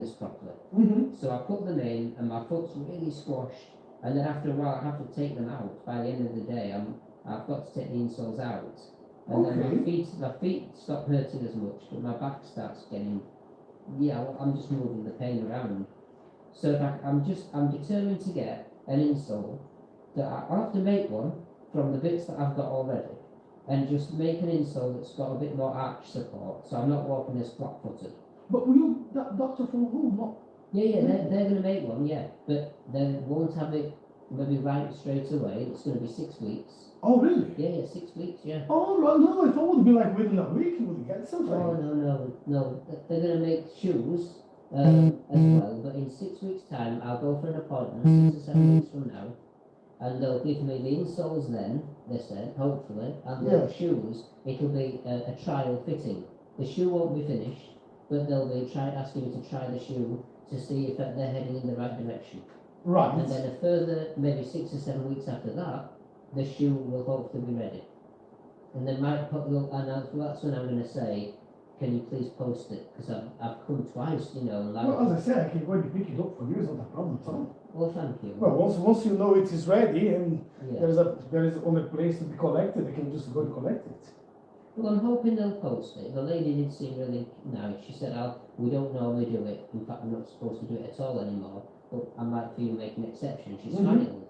properly. Mm-hmm. So I put them in, and my foot's really squashed. And then after a while, I have to take them out. By the end of the day, I've got to take the insoles out, and then my feet stop hurting as much, but my back starts getting. Yeah, I'm just moving the pain around. So if I'm determined to get an insole. That I'll have to make one from the bits that I've got already, and just make an insole that's got a bit more arch support, so I'm not walking as flat-footed. But you, that doctor from who? Not. Yeah, they're going to make one, yeah, but they won't have it maybe right straight away. It's going to be 6 weeks. Oh, really? Yeah, 6 weeks, yeah. Oh, right, no, if I would be like within a week, you would get something. Oh, no. They're going to make shoes as well, but in 6 weeks' time, I'll go for an appointment, 6 or 7 weeks from now, and they'll give me the insoles then, they said, hopefully, and the shoes, it'll be a trial fitting. The shoe won't be finished, but they'll be asking me to try the shoe to see if they're heading in the right direction. Right. And then a further, maybe 6 or 7 weeks after that, the shoe will hopefully be ready. And then that's when I'm going to say, can you please post it? Because I've come twice, like... Well, as I said, I can go and pick it up for you, it's not a problem at all. Well, thank you. Well, once you know it is ready and Yeah. there is only place to be collected, you can just go and collect it. Well, I'm hoping they'll post it. The lady did seem really nice. She said, we don't normally do it. In fact, I'm not supposed to do it at all anymore. But I might feel make an exception. She smiled.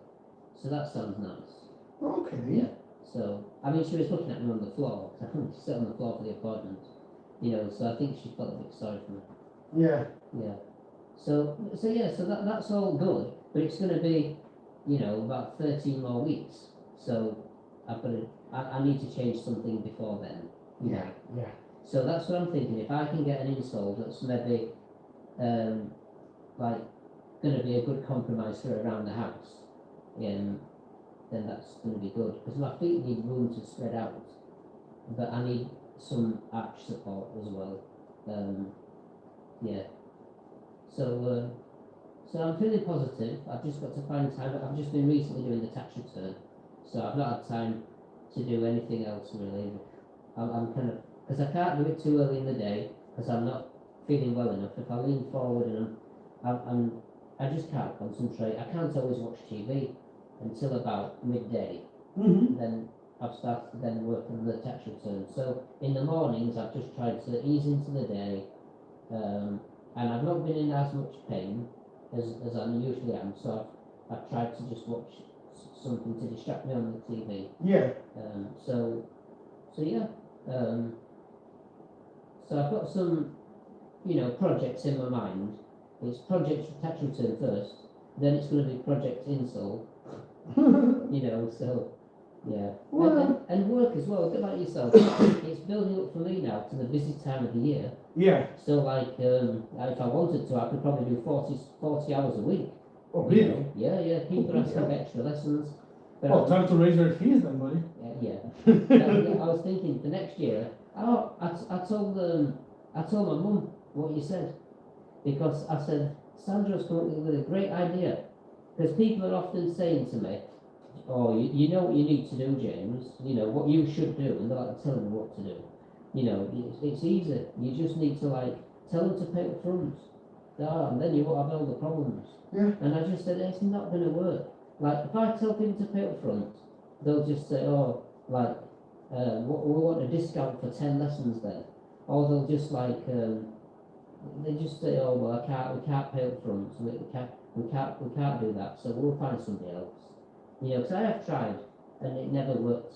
So that sounds nice. Okay. Yeah. So, I mean, she was looking at me on the floor. She sat on the floor for the appointment. So I think she felt a bit sorry for me. Yeah. Yeah. So that's all good. But it's going to be, about 13 more weeks. So I need to change something before then. Yeah. So that's what I'm thinking. If I can get an insole that's maybe, going to be a good compromise for around the house, then that's going to be good. Because my feet need room to spread out, but I need some arch support as well. Yeah. So I'm feeling positive. I've just got to find time. I've just been recently doing the tax return, so I've not had time to do anything else really. I'm kind of, because I can't do it too early in the day because I'm not feeling well enough. If I lean forward and I just can't concentrate. I can't always watch TV until about midday. Mm-hmm. Then I've started to then work on the tax return. So in the mornings I've just tried to ease into the day, and I've not been in as much pain as I usually am. So I've tried to just watch something to distract me on the TV. Yeah. So yeah. So I've got some, projects in my mind. It's project tax return first, then it's going to be project insole. So yeah. Well, and work as well, a bit like yourself. It's building up for me now to the busy time of the year. Yeah. So if I wanted to, I could probably do 40 hours a week. Oh, really? Yeah. People are asking for extra lessons. Well, time to raise your fees then, buddy. Yeah. I was thinking for next year. I told my mum what you said, because I said Sandro's come up with a great idea, because people are often saying to me, "Oh, you know what you need to do, James. What you should do," and they're like telling me what to do. It's easy. You just need to tell them to pay up front. And then you won't have all the problems. Yeah. And I just said it's not going to work. If I tell people to pay up front, they'll just say, we want a discount for 10 lessons then. Or they'll just they just say, "Oh well, we can't pay up front, so we can't do that, so we'll find somebody else." Because I have tried and it never worked,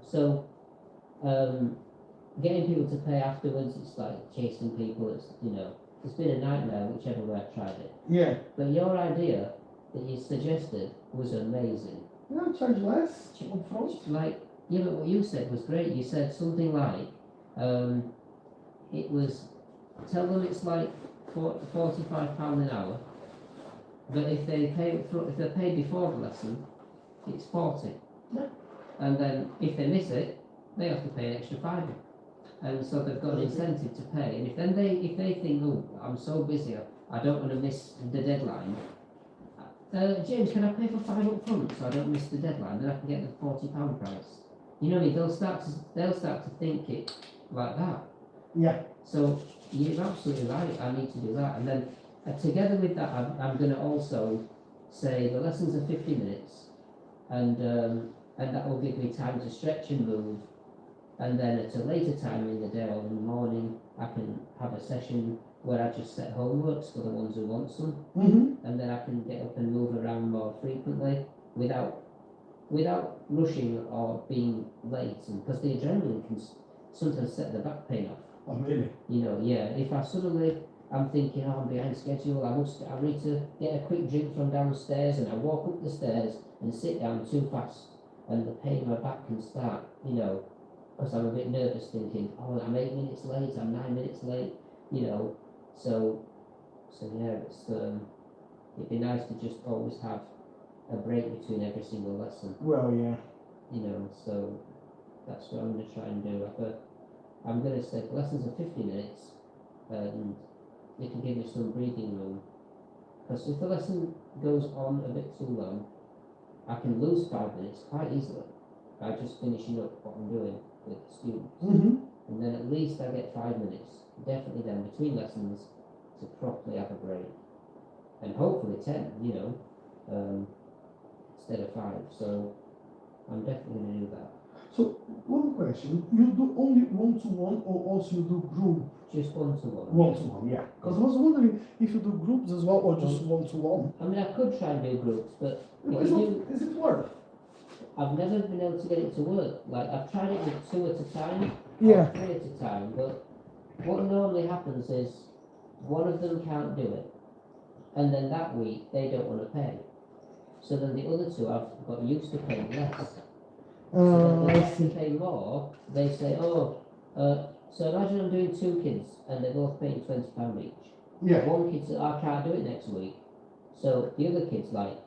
So getting people to pay afterwards, it's like chasing people, it's been a nightmare whichever way I've tried it. Yeah. But your idea that you suggested was amazing. Yeah, charge less up front. But what you said was great. You said something like, it was, tell them it's £45 an hour, but if they pay before the lesson, it's 40. Yeah. And then if they miss it, they have to pay an extra £5. And so they've got an incentive to pay. And if they think, "Oh, I'm so busy, I don't want to miss the deadline. James, can I pay for £5 up front so I don't miss the deadline? Then I can get the £40 price." They'll start to think it like that. Yeah. So you're absolutely right. I need to do that. And then together with that, I'm going to also say the lessons are 50 minutes, and that will give me time to stretch and move, and then at a later time in the day or in the morning, I can have a session where I just set homeworks for the ones who want some, and then I can get up and move around more frequently without rushing or being late, because the adrenaline can sometimes set the back pain off. Oh, really? You know, yeah. If I'm thinking, oh, I'm behind schedule, I need to get a quick drink from downstairs, and I walk up the stairs and sit down too fast, and the pain in my back can start, you know, because I'm a bit nervous, thinking, oh, I'm 8 minutes late, I'm 9 minutes late, you know. So yeah, it'd be nice to just always have a break between every single lesson. Well, yeah. You know, so that's what I'm going to try and do. I'm going to say the lessons are 50 minutes, and it can give you some breathing room. Because if the lesson goes on a bit too long, I can lose 5 minutes quite easily by just finishing up what I'm doing with the students. And then at least I get 5 minutes, definitely then between lessons, to properly have a break. And hopefully 10, you know, instead of 5. So I'm definitely going to do that. So, one question, you do only one-to-one or also you do group? Just one-to-one. One-to-one, yeah. Because I was wondering if you do groups as well or just one-to-one. I mean, I could try and do groups, but Is it work? I've never been able to get it to work. Like, I've tried it with 2 at a time, Yeah. or 3 at a time, but what normally happens is one of them can't do it, and then that week they don't want to pay. So then the other 2 have got used to paying less. So then they have to pay more. They say, oh, so imagine I'm doing 2 kids and they're both paying £20 each. Yeah. One kid says, I can't do it next week. So the other kid's like,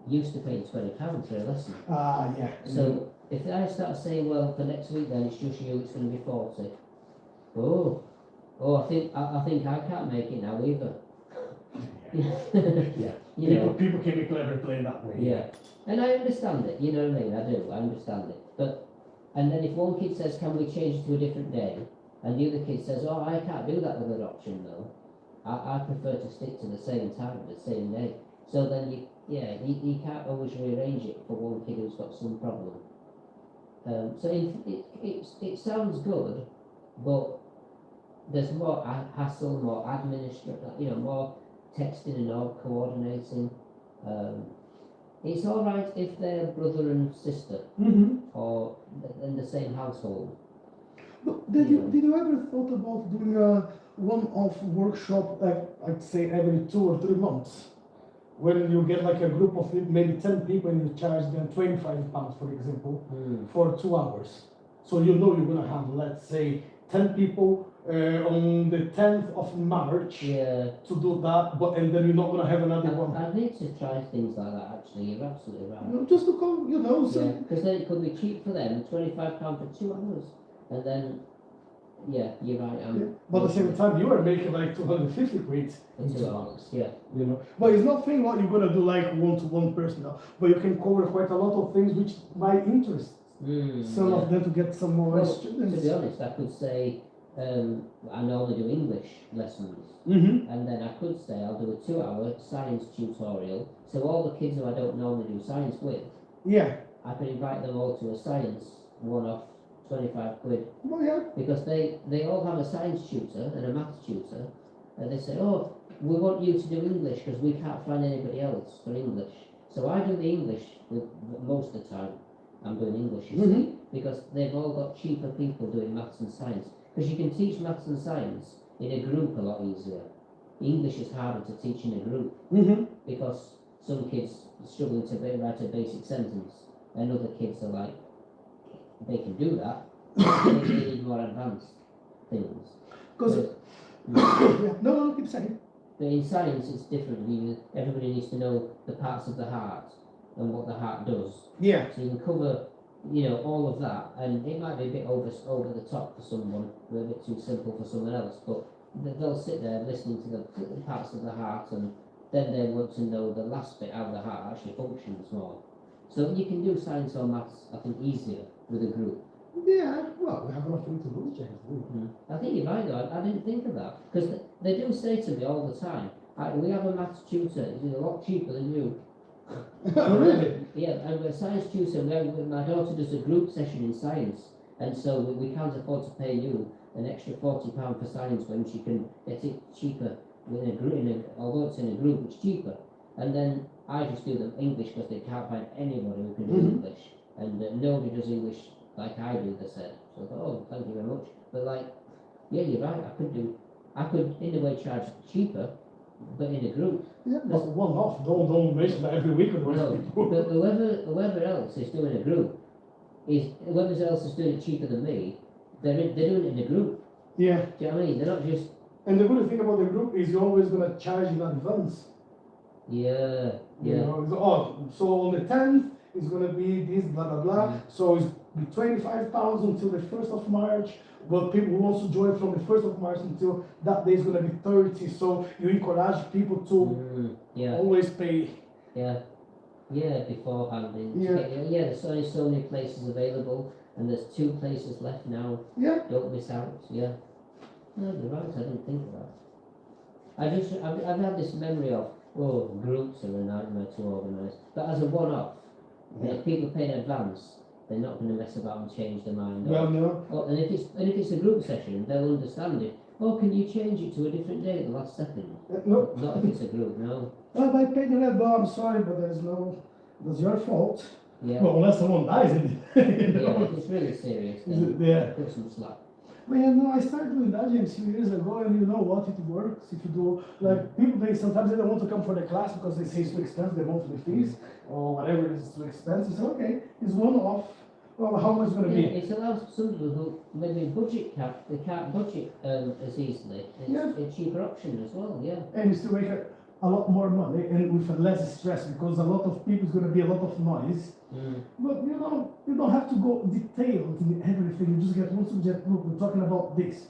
used to paying £20 for a lesson. Yeah. So if I start saying, well, for next week then it's just you, it's going to be 40. Oh, I think I can't make it now either. Yeah. You know. People can be clever playing that way. Yeah, and I understand it, you know what I mean, I understand it, but, and then if one kid says, can we change it to a different day, and the other kid says, oh, I can't do that other option though, I prefer to stick to the same time, the same day, so then you can't always rearrange it for one kid who's got some problem. So it sounds good, but there's more hassle, more administrative, you know, more texting and all coordinating. It's all right if they're brother and sister or in the same household. But did you ever thought about doing a one-off workshop, like I'd say every 2 or 3 months, when you get like a group of maybe 10 people and you charge them £25, for example, for 2 hours. So you know you're gonna have, let's say, 10 people on the 10th of March to do that, and then you're not gonna have another one. I need to try things like that. Actually, you're absolutely right. You know, just to come, you know. So because then it could be cheap for them, £25 for 2 hours, and then you're right. But at the same time, you are making like 250 quid in 2 hours. Yeah. You know, but it's not thing what you're gonna do like one-to-one personal, but you can cover quite a lot of things which might interest some of them to get some more students. To be honest, I could say I normally do English lessons, and then I could say I'll do a 2-hour science tutorial. So all the kids who I don't normally do science with, I could invite them all to a science one-off, 25 quid. Well, yeah. Because they all have a science tutor and a maths tutor, and they say, oh, we want you to do English because we can't find anybody else for English. So I do the English most of the time. I'm doing English, you see, because they've all got cheaper people doing maths and science. Because you can teach maths and science in a group a lot easier. English is harder to teach in a group because some kids are struggling to write a basic sentence, and other kids are like, they can do that, but they need more advanced things. Because no, keep saying. But in science, it's different. Everybody needs to know the parts of the heart and what the heart does. Yeah. So you can cover, all of that, and it might be a bit over the top for someone, a bit too simple for someone else, but they'll sit there listening to the parts of the heart, and then they want to know the last bit, how the heart actually functions more. So you can do science or maths, I think, easier with a group. Yeah, well, we have nothing to lose, James. I think you're right though, I didn't think of that, because they do say to me all the time, We have a maths tutor. He's a lot cheaper than you. Oh, really? Yeah, and we're a science tutor. My daughter does a group session in science, and so we can't afford to pay you an extra £40 for science when she can get it cheaper in a group. Although it's in a group, it's cheaper. And then I just do them English because they can't find anybody who can do English, and nobody does English like I do. They said. So I thought, oh, thank you very much. But like, yeah, you're right. I could in a way charge cheaper, but in a group. Yeah, but one off. Don't mention that every week. No, but whoever else is doing a group whoever else is doing it cheaper than me. They're doing it in a group. Yeah. Do you know what I mean? They're not just. And the good thing about the group is you're always gonna charge in advance. Yeah. You know, so on the 10th it's gonna be this blah blah blah. So it's be 25,000 till the 1st of March. But people who also join from the 1st of March until that day is gonna be 30. So you encourage people to always pay. Yeah. Yeah, beforehand. Yeah. There's only so many places available, and there's 2 places left now. Yeah. Don't miss out. Yeah. No, you're right. I didn't think of that. I've had this memory of groups are a nightmare to organise, but as a one-off, if people pay in advance, they're not going to mess about and change their mind. Well, no. And if it's a group session, they'll understand it. Oh, can you change it to a different day at the last second? No. Not if it's a group, no. Well, I paid the red bar, I'm sorry, but that's your fault. Yeah. Well, unless someone dies in it. Yeah, if it's really serious, then put some slack. But I started doing that a few years ago, and you know what, it works. If you do, like, people, sometimes they don't want to come for the class because they say it's too expensive, they want the fees, or whatever it is too expensive. So, okay, it's one off. Well, how much is going to be? It allows some people who maybe they can't budget as easily. It's a cheaper option as well, yeah. And you still make a lot more money and with less stress, because a lot of people is going to be a lot of noise. But you don't have to go detailed in everything. You just get one subject. Look, we're talking about this.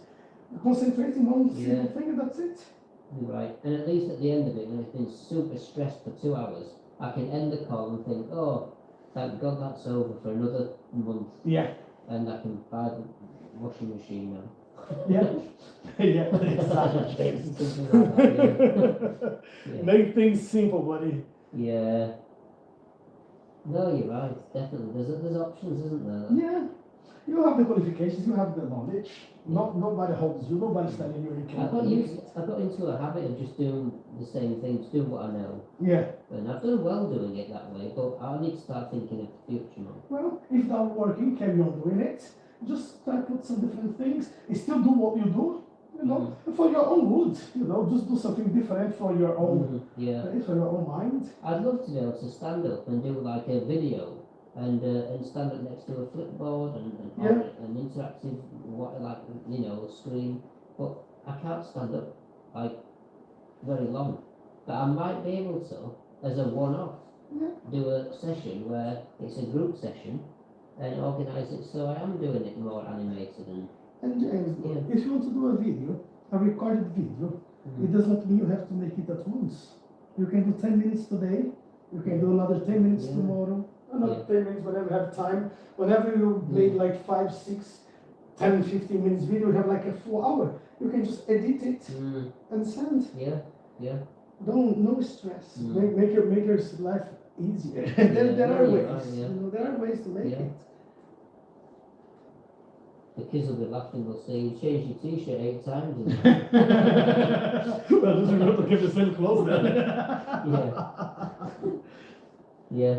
Concentrating on single thing, and that's it. Right, and at least at the end of it, when it's been super stressed for 2 hours, I can end the call and think, oh, thank God that's over for another month. Yeah. And I can buy the washing machine now. Yeah. Yeah, exactly. Something like that, yeah. Make things simple, buddy. Yeah. No, you're right. Definitely, there's options, isn't there? Yeah. You have the qualifications, you have the knowledge. Nobody holds you, nobody's telling you you can't. I got into a habit of just doing the same things, doing what I know. Yeah. And I've done well doing it that way, but I need to start thinking of the future now. Well, if that's working, carry on doing it. Just try to put some different things. And still do what you do, for your own good. Just do something different for your own, for your own mind. I'd love to be able to stand up and do like a video and stand up next to a flipboard and an interactive screen, but I can't stand up like very long. But I might be able to, as a one-off, do a session where it's a group session and organise it so I am doing it more animated and James, if you want to do a video, a recorded video, it does not mean you have to make it at once. You can do 10 minutes today, you can do another 10 minutes tomorrow, another 10 minutes whenever you have time. Whenever you made like 5, 6, 10, 15 minutes video, you have like a full hour. You can just edit it and send. Yeah. No stress. Make your life easier. There are ways. There are ways to make it. The kids will be laughing, they'll say, you changed your t-shirt 8 times. Well, just remember to keep the same clothes then. Yeah.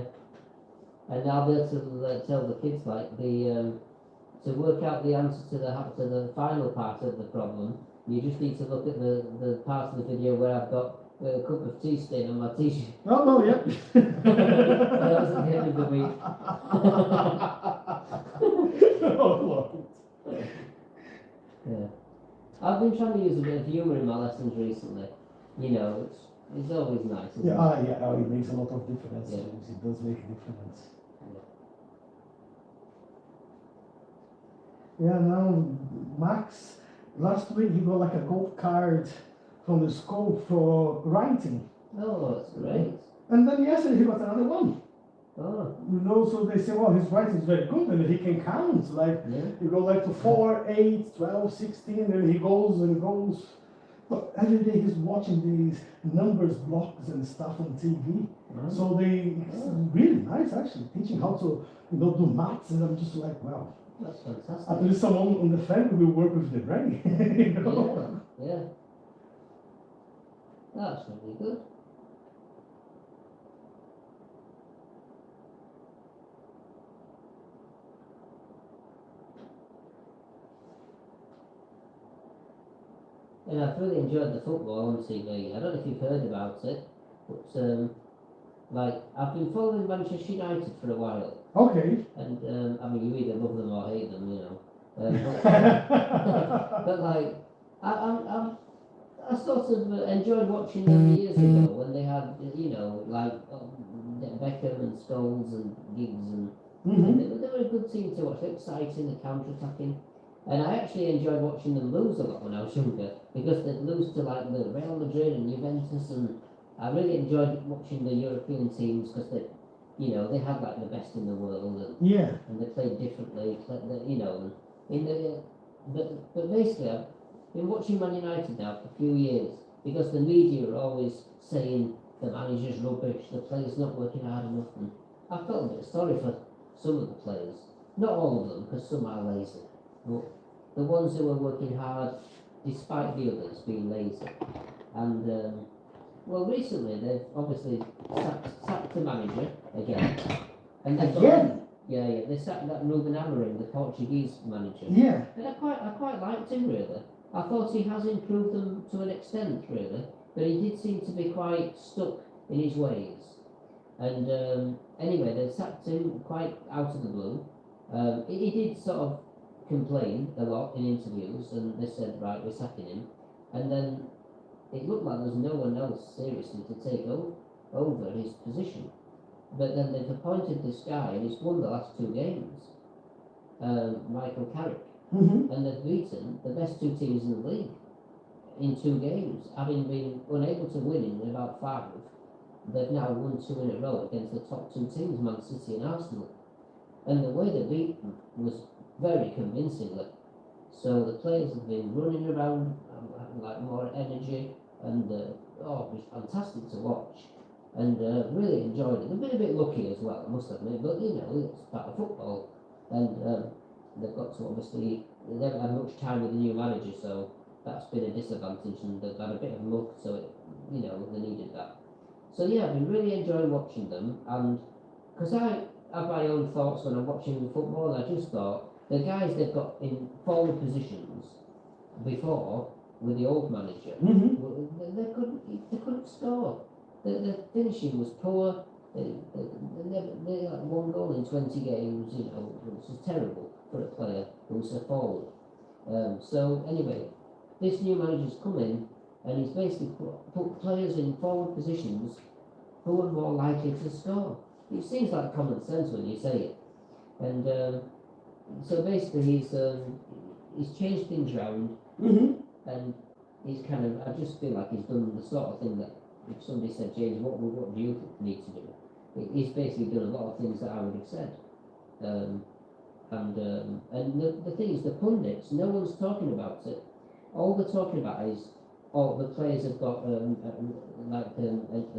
And I'll be able to tell the kids, like, to work out the answer to the final part of the problem, you just need to look at the part of the video where I've got a cup of tea stain on my t-shirt. No, yeah. That was at the end of the week. Oh, Lord. Yeah. I've been trying to use a bit of humour in my lessons recently. It's always nice, isn't it? It makes a lot of difference. Yeah. It does make a difference. Yeah, now, Max, last week he got like a gold card from the school for writing. Oh, that's great. And then yesterday he got another one. Oh. So they say, well, his writing is very good, and he can count. Like, he goes like to 4, 8, 12, 16, and he goes and goes. But every day he's watching these numbers blocks and stuff on TV. So it's really nice actually, teaching how to do maths, and I'm just like, wow. That's fantastic. At least someone in the family will work with the brain. Yeah. That's really good. And I've really enjoyed the football on TV. I don't know if you've heard about it, but like I've been following Manchester United for a while, Okay. and I mean you either love them or hate them, you know. But like I sort of enjoyed watching them years ago when they had like Beckham and Scholes and Giggs and they were a good team to watch. They're exciting, they're counter-attacking. And I actually enjoyed watching them lose a lot when I was younger, because they'd lose to like the Real Madrid and Juventus, and I really enjoyed watching the European teams because they had like the best in the world, and they played differently, but basically I've been watching Man United now for a few years because the media are always saying the manager's rubbish, the players not working hard enough, and I felt a bit sorry for some of the players, not all of them because some are lazy. But the ones who are working hard despite the others being lazy. And well, recently they've obviously sacked the manager again. And they sacked that Ruben Amorim, the Portuguese manager. Yeah. And I quite liked him really. I thought he has improved them to an extent really, but he did seem to be quite stuck in his ways. And anyway, they sacked him quite out of the blue. He did sort of complain a lot in interviews, and they said, right, we're sacking him. And then it looked like there was no one else seriously to take over his position. But then they've appointed this guy, and he's won the last 2 games, Michael Carrick. And they've beaten the best 2 teams in the league in 2 games, having been unable to win in about 5. They've now won 2 in a row against the top 2 teams, Man City and Arsenal. And the way they beat them was very convincingly. So the players have been running around like more energy, and it was fantastic to watch, and really enjoyed it. They've been a bit lucky as well, I must admit, but it's part of football, and they've got to obviously, they haven't had much time with the new manager, so that's been a disadvantage, and they've had a bit of luck, so they needed that. So yeah, I've been really enjoying watching them, and because I have my own thoughts when I'm watching the football, and I just thought the guys they've got in forward positions before with the old manager, they couldn't score. The finishing was poor. They had 1 goal in 20 games, which is terrible for a player who's a forward. So anyway, this new manager's come in, and he's basically put players in forward positions who are more likely to score. It seems like common sense when you say it. And so basically he's changed things around, and he's I just feel like he's done the sort of thing that if somebody said, James, what do you need to do? He's basically done a lot of things that I would have said. And the thing is, the pundits, no one's talking about it. All they're talking about is, the players have got a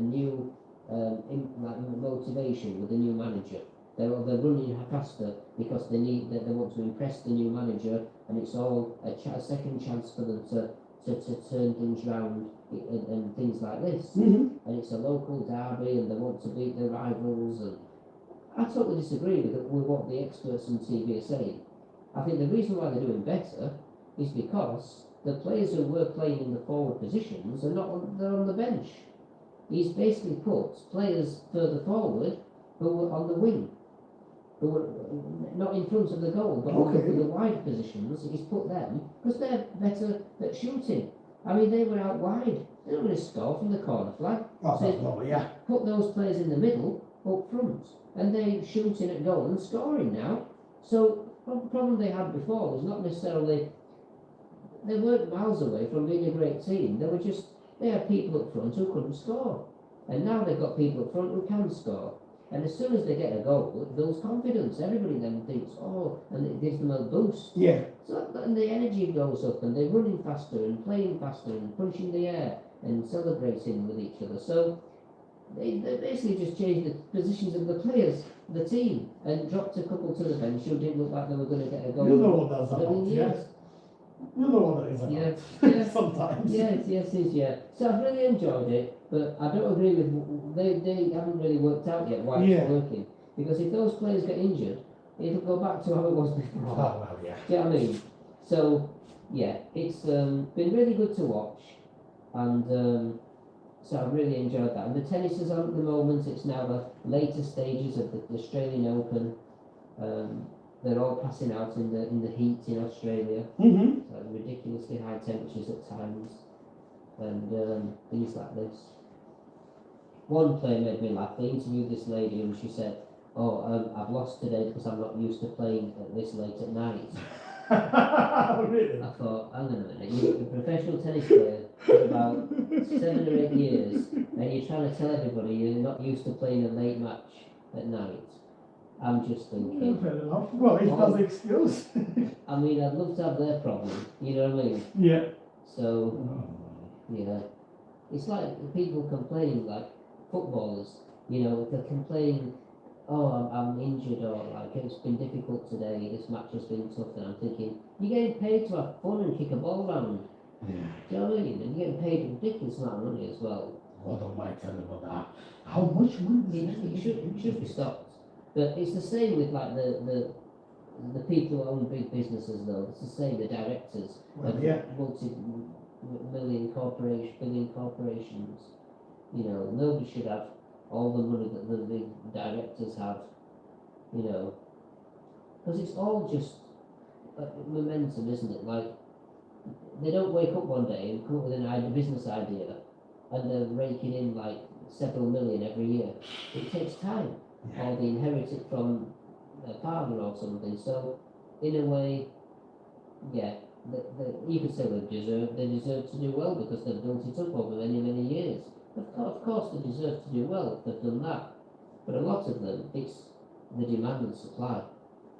new motivation with the new manager. They're running faster because they want to impress the new manager, and it's all a second chance for them to turn things round and things like this. And it's a local derby, and they want to beat their rivals. And I totally disagree with what the experts on TV are saying. I think the reason why they're doing better is because the players who were playing in the forward positions they're on the bench. He's basically put players further forward who were on the wing, who were not in front of the goal, but on the wide positions. He's put them because they're better at shooting. I mean, they were out wide. They're not going to score from the corner flag. Put those players in the middle, up front, and they're shooting at goal and scoring now. So the problem they had before was not necessarily, they weren't miles away from being a great team. They had people up front who couldn't score, and now they've got people up front who can score. And as soon as they get a goal, it builds confidence. Everybody then thinks, oh, and it gives them a boost. Yeah. So and the energy goes up, and they're running faster and playing faster and punching the air and celebrating with each other. So they basically just changed the positions of the players, the team, and dropped a couple to the bench who didn't look like they were going to get a goal. You know what that's in a about, million yeah? years. You know what that is about. Yeah, yeah. Sometimes. Yes. So I've really enjoyed it, but I don't agree with they haven't really worked out yet why Yeah. it's working. Because if those players get injured, it'll go back to how it was before. Oh, well, yeah. Do you know what I mean? So yeah, it's been really good to watch, and so I've really enjoyed that. And the tennis is on at the moment. It's now the later stages of the Australian Open. They're all passing out in the heat in Australia. Mm-hmm. Ridiculously high temperatures at times, and things like this. One player made me laugh. They interviewed this lady and she said, "Oh, I've lost today because I'm not used to playing at this late at night." Really? I thought, hang on a minute, you're a professional tennis player for about 7 or 8 years, and you're trying to tell everybody you're not used to playing a late match at night. I'm just Yeah, thinking, fair enough. Well, if that's the excuse. I mean, I'd love to have their problem, you know what I mean? Yeah. So, yeah. It's like people complaining, like footballers, you know, they complain, oh, I'm injured, or like it's been difficult today, this match has been tough, and I'm thinking, you're getting paid to have fun and kick a ball around. Yeah. Do you know what I mean? And you're getting paid a ridiculous amount of money as well. What am I telling about that? How much money It should be stopped. But it's the same with like the people who own big businesses though. It's the same, the directors Well, of yeah. multi-million billion corporations. You know, nobody should have all the money that the big directors have, you know. Because it's all just momentum, isn't it? Like, they don't wake up one day and come up with a business idea and they're raking in like several million every year. It takes time. Yeah. Or they inherit it from a father or something. So, in a way, yeah, you could say they deserve to do well because they've built it up over many, many years. Of course, they deserve to do well if they've done that. But a lot of them, it's the demand and supply.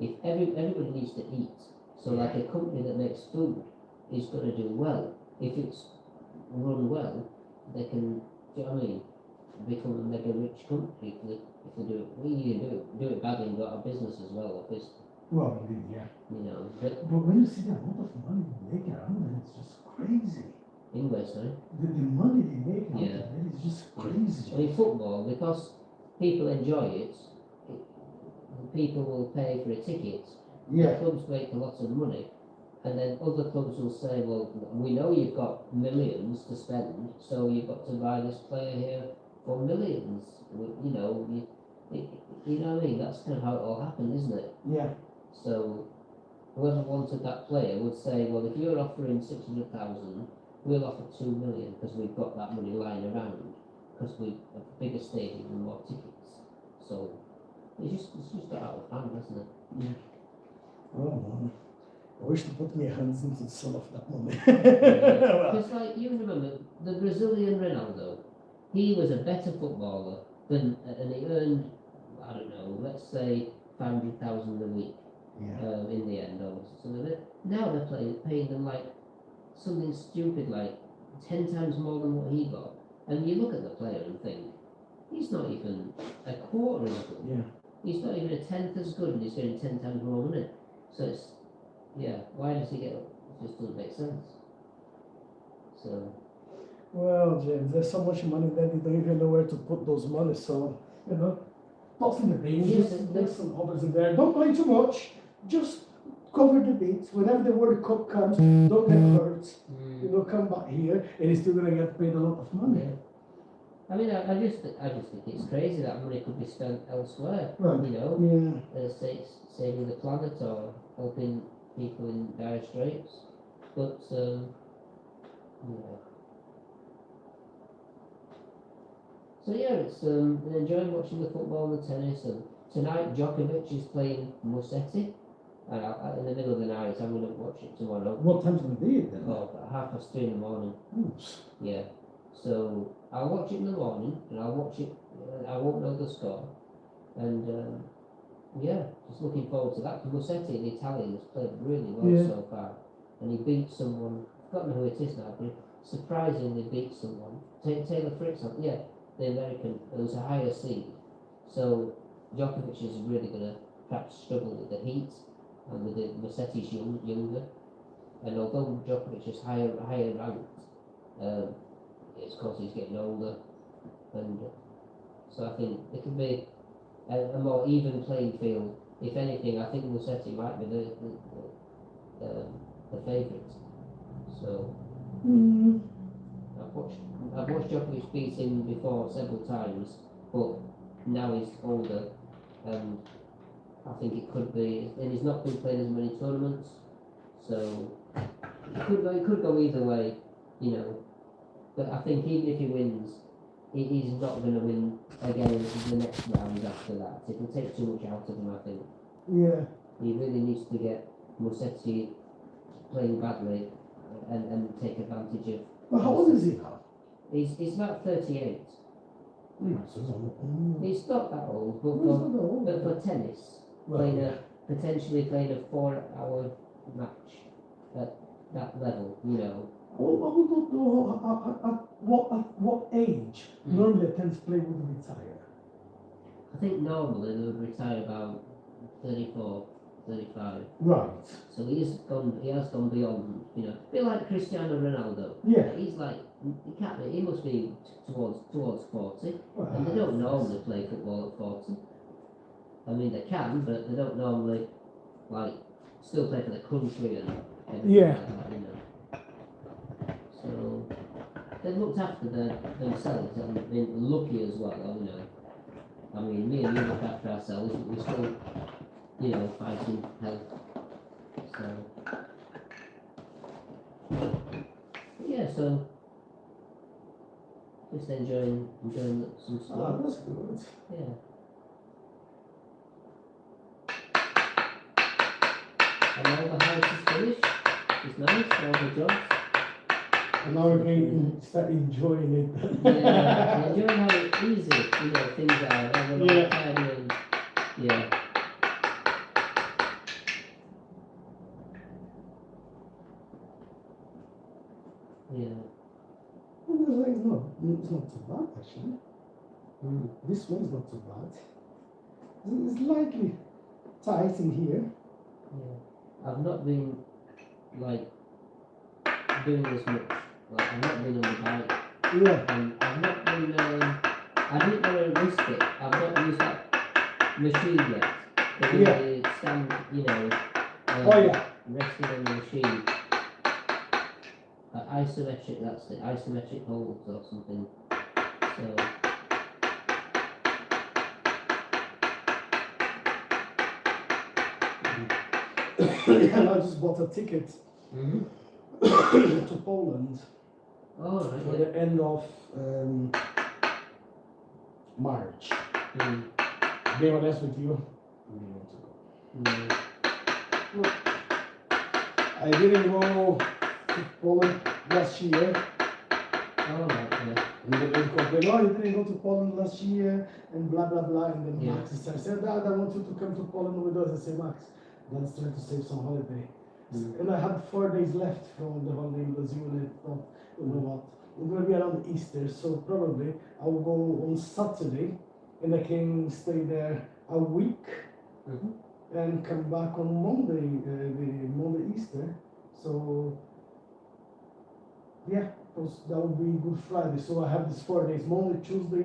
If everybody needs to eat, so like a company that makes food is going to do well. If it's run well, they can, do you know what I mean, become a mega rich company if they do it. You do it badly and go out of business as well, obviously. Well, indeed, yeah. You know, but But when you see the amount of money they make around it, it's just crazy. English, sorry. The money they make out Yeah. of it is just crazy. I mean, football, because people enjoy it, people will pay for a ticket. Yeah. The clubs make a lot of money, and then other clubs will say, well, we know you've got millions to spend, so you've got to buy this player here for millions. You know, you know what I mean? That's kind of how it all happened, isn't it? Yeah. So whoever wanted that player would say, well, if you're offering 600,000, we'll offer 2 million because we've got that money lying around because we have a bigger stadium and more tickets. So it's just got out of hand, hasn't it? Yeah. Oh, man. I wish to put my hands into some of that money. Because like you remember the Brazilian Ronaldo, he was a better footballer than, and he earned, I don't know, let's say 500,000 a week. Yeah. In the end, or something like that. Now they're paying them like something stupid, like 10 times more than what he got. And you look at the player and think, he's not even a quarter as good. Yeah. He's not even a tenth as good, and he's getting 10 times more money. So it's, yeah, why does he get? It just doesn't make sense. So. Well, James, there's so much money that you don't even know where to put those money. So, you know, toss in the bin, Yes, just yes. put some others in there. Don't play too much. Just cover the beats. Whenever the World Cup comes, don't get hurt. You know, come back here, and you're still gonna get paid a lot of money. Yeah. I mean, I just think it's crazy that money could be spent elsewhere. Right. You know, Yeah. saving the planet or helping people in dire straits. But yeah. So yeah, it's enjoying watching the football and the tennis. And tonight, Djokovic is playing Musetti. And in the middle of the night, I'm going to watch it tomorrow. What time's gonna be it then? Oh, about 3:30 in the morning. Oops. Yeah. So I'll watch it in the morning, and I'll watch it. I won't know the score, And yeah, just looking forward to that. Musetti, the Italian, has played really well Yeah. so far, and he beat someone. I've forgotten who it is now, but he surprisingly beat someone. Taylor Fritz, yeah, the American, who's a higher seed. So Djokovic is really going to perhaps struggle with the heat, and with the Musetti's younger. And although Djokovic is higher ranked, it's because he's getting older, and so I think it could be a more even playing field. If anything, I think Musetti might be the favourite. So I've watched Djokovic beat him before several times, but now he's older, and I think it could be. And he's not been playing as many tournaments, so it could go either way, you know. But I think even if he wins, he's not going to win again in the next round after that. It will take too much out of him, I think. Yeah. He really needs to get Musetti playing badly and take advantage of. But how old is he now? He's about 38. So he's on. He's not that old, but He's not that old. but for tennis, potentially playing a 4-hour match at that level, you know. I would not know at what age normally a tennis player would retire. I think normally they would retire about 34, 35. Right. So he has gone beyond, you know, a bit like Cristiano Ronaldo. Yeah. He's like, he must be towards 40, Well, and they don't normally play football at 40. I mean, they can, but they don't normally, like, still play for the country and everything Yeah. like that, you know. So they've looked after themselves and been lucky as well, you know. I mean, me and you look after ourselves, but we're still, you know, fighting health. So yeah, so just enjoying some stuff. Ah, that's good. Yeah. And all the house is finished. It's nice, all the jobs. And now we can start enjoying it. Yeah, enjoying how easy, you know, things are. And Yeah. and yeah. Yeah. Well, it's not too bad actually. Mm. This one's not too bad. It's slightly tight in here. Yeah. I've not been like doing this much. Like I've not been on the bike. Yeah. And I've not been. I didn't want to risk it. I've not used that machine yet. The Yeah. way they stand, you know. Oh yeah. Resting on the machine. Isometric. That's it. Isometric holds or something. So. And I just bought a ticket to Poland Oh, for right. the end of March. Yeah. Be honest with you, I really want to go. Mm. I didn't go to Poland last year. Oh, right. Yeah. And then they complain, oh, you didn't go to Poland last year, and blah, blah, blah. And then Yeah. Max said, Dad, I want you to come to Poland with us. I say, Max, let's try to save some holiday. Mm. And I had 4 days left from the holiday in Brazil, and I thought, you know what, we're going to be around Easter, so probably I will go on Saturday, and I can stay there a week, and come back on Monday, the Monday Easter. So, yeah, that would be Good Friday. So I have these 4 days, Monday, Tuesday,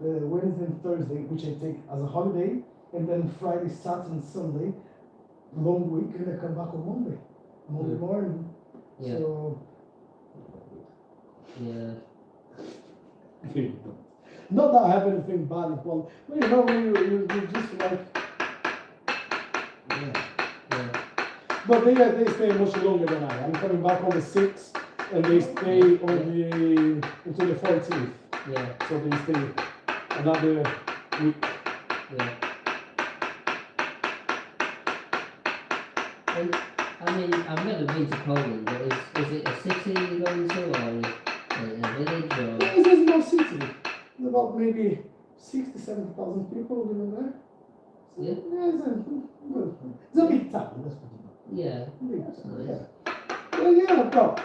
Wednesday and Thursday, which I take as a holiday, and then Friday, Saturday and Sunday, long week, and I come back on Monday morning. Yeah. So, Yeah. not that I have anything bad with Poland, but you know, you just like, yeah. Yeah. But they stay much longer than I am. I'm coming back on the 6th, and they stay on until the 14th. Yeah. So they stay another week. Yeah. And I mean, I've never been to Poland, but is it a city you're going to, or a village, or? It's a small city. It's about maybe 60, 70,000 people living there. So, Yeah. It's a big town, let's put it that way. Yeah, Big that's town, nice. yeah, well,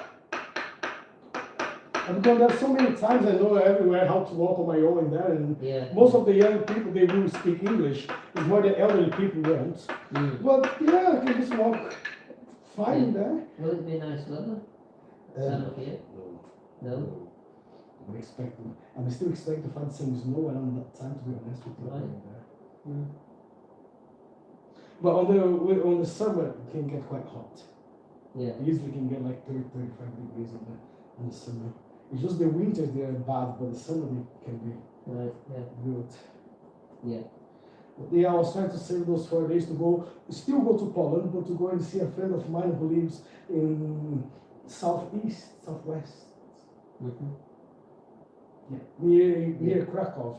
I've gone there so many times, I know everywhere how to walk on my own in there, and Yeah. most of the young people, they will speak English. It's more the elderly people won't. Mm. But yeah, I can just walk fine there. Will it be nice weather? Time of year? No? I'm still expecting to find some snow around that time, to be honest with you. Right. Mm. But on the summer, it can get quite hot. Yeah. You usually can get like 30, 35 degrees in the summer. It's just the winters they are bad, but the summer they can be Right, yeah. good. Yeah. But yeah, I was trying to save those 4 days to go, still go to Poland, but to go and see a friend of mine who lives in southwest, Mm-hmm. yeah, near Krakow.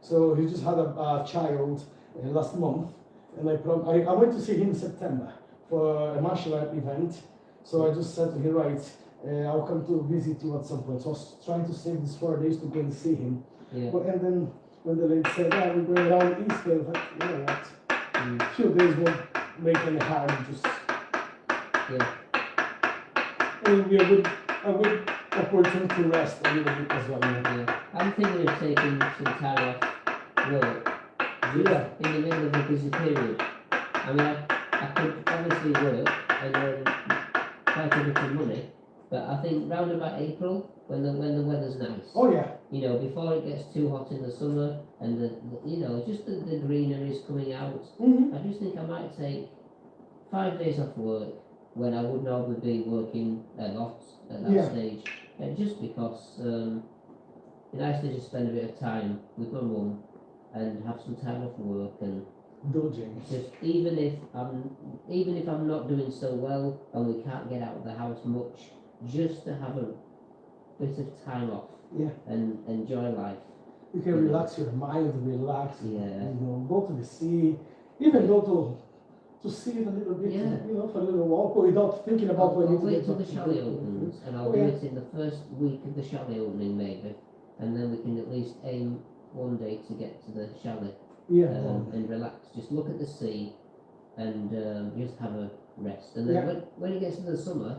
So he just had a child last month, and I went to see him in September for a martial art event. So I just said to him, right, I'll come to visit you at some point. So I was trying to save these 4 days to go and see him. Yeah. But, and then when the lady said, yeah, we're going around Easter, I was like, you know what, Mm. a few days won't make any harm, just, Yeah. it will be a good opportunity to rest a little bit as well. Yeah. I'm thinking of taking some time off work Yeah. in the middle of a busy period. I mean, I could obviously work and earn quite a bit of money, but I think round about April, when the weather's nice, Oh yeah. you know, before it gets too hot in the summer and just the greenery is coming out, Mm-hmm. I just think I might take 5 days off work when I would normally be working a lot at that Yeah. stage, just because it's nice to just spend a bit of time with my mum and have some time off work, and Indulging. just even if I'm not doing so well and we can't get out of the house much, just to have a bit of time off Yeah. and enjoy life. You can relax your mind, relax, Yeah. you know, go to the sea, even go to see it a little bit, Yeah. you know, for a little walk without thinking about I'll when you wait get till back the to chalet work. opens, and I'll Oh, do yeah. it in the first week of the chalet opening maybe, and then we can at least aim one day to get to the chalet Yeah. and relax, just look at the sea and just have a rest. And then Yeah. when it gets to the summer,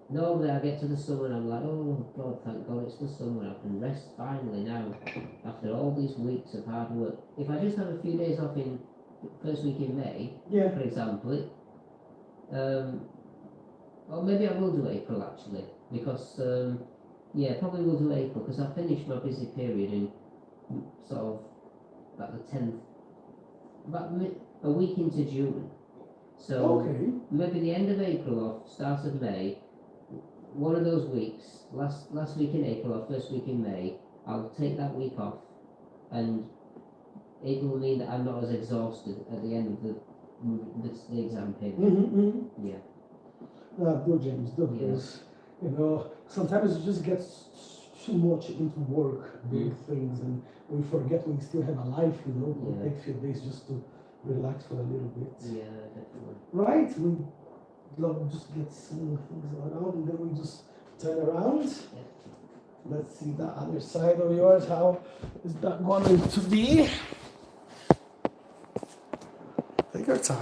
normally I get to the summer and I'm like, oh God, thank God it's the summer, I can rest finally now after all these weeks of hard work. If I just have a few days off in first week in May, Yeah. for example, or maybe I will do April actually, because probably will do April, because I finished my busy period in sort of about the 10th, a week into June. So Okay. maybe the end of April or start of May, one of those weeks, last week in April or first week in May, I'll take that week off, and it will mean that I'm not as exhausted at the end of the exam period. Mm-hmm, mm-hmm. Yeah. Do James, do Yeah. because you know sometimes you just get too much into work, big things, and we forget we still have a life. You know, we Yeah. take a few days just to relax for a little bit. Yeah, definitely. Right? We love just get some things around, and then we just turn around. Yeah. Let's see the other side of yours. How is that going to be? Take your time.